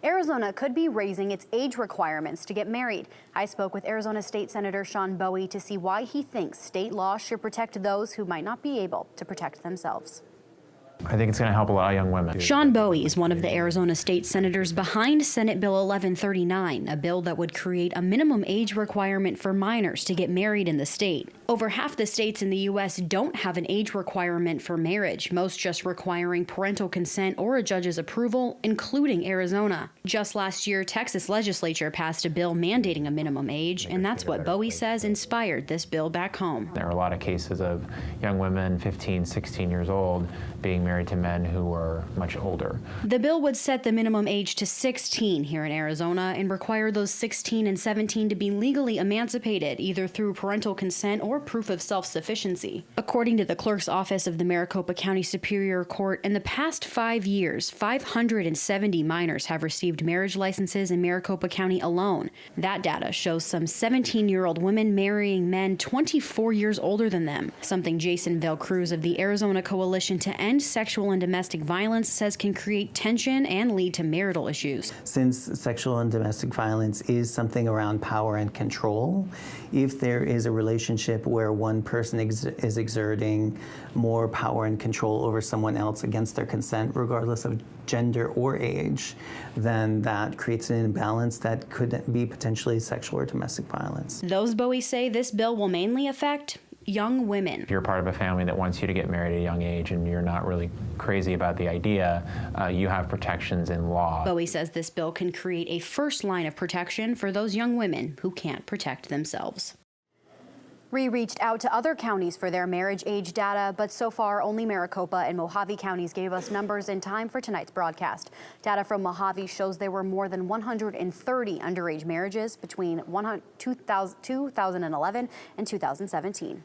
Arizona could be raising its age requirements to get married. I spoke with Arizona State Senator Bowie to see why he thinks state law should protect those who might not be able to protect themselves. I think it's going to help a lot of young women. Bowie is one of the Arizona state senators behind Senate Bill 1139, a bill that would create a minimum age requirement for minors to get married in the state. Over half the states in the U.S. don't have an age requirement for marriage, most just requiring parental consent or a judge's approval, including Arizona. Just last year, Texas legislature passed a bill mandating a minimum age, and that's what Bowie says inspired this bill back home. There are a lot of cases of young women, 15, 16 years old, being married to men who were much older. The bill would set the minimum age to 16 here in Arizona and require those 16 and 17 to be legally emancipated, either through parental consent or proof of self-sufficiency. According to the clerk's office of the Maricopa County Superior Court, in the past 5 years, 570 minors have received marriage licenses in Maricopa County alone. That data shows some 17-year-old women marrying men 24 years older than them, something Jason Cruz of the Arizona Coalition to End Sexual and Domestic Violence says can create tension and lead to marital issues. Since sexual and domestic violence is something around power and control, if there is a relationship where one person is exerting more power and control over someone else against their consent, regardless of gender or age, then that creates an imbalance that could be potentially sexual or domestic violence. Those Bowie say this bill will mainly affect young women. If you're part of a family that wants you to get married at a young age and you're not really crazy about the idea, you have protections in law. Bowie says this bill can create a first line of protection for those young women who can't protect themselves. We reached out to other counties for their marriage age data, but so far only Maricopa and Mojave counties gave us numbers in time for tonight's broadcast. Data from Mojave shows there were more than 130 underage marriages between 2011 and 2017.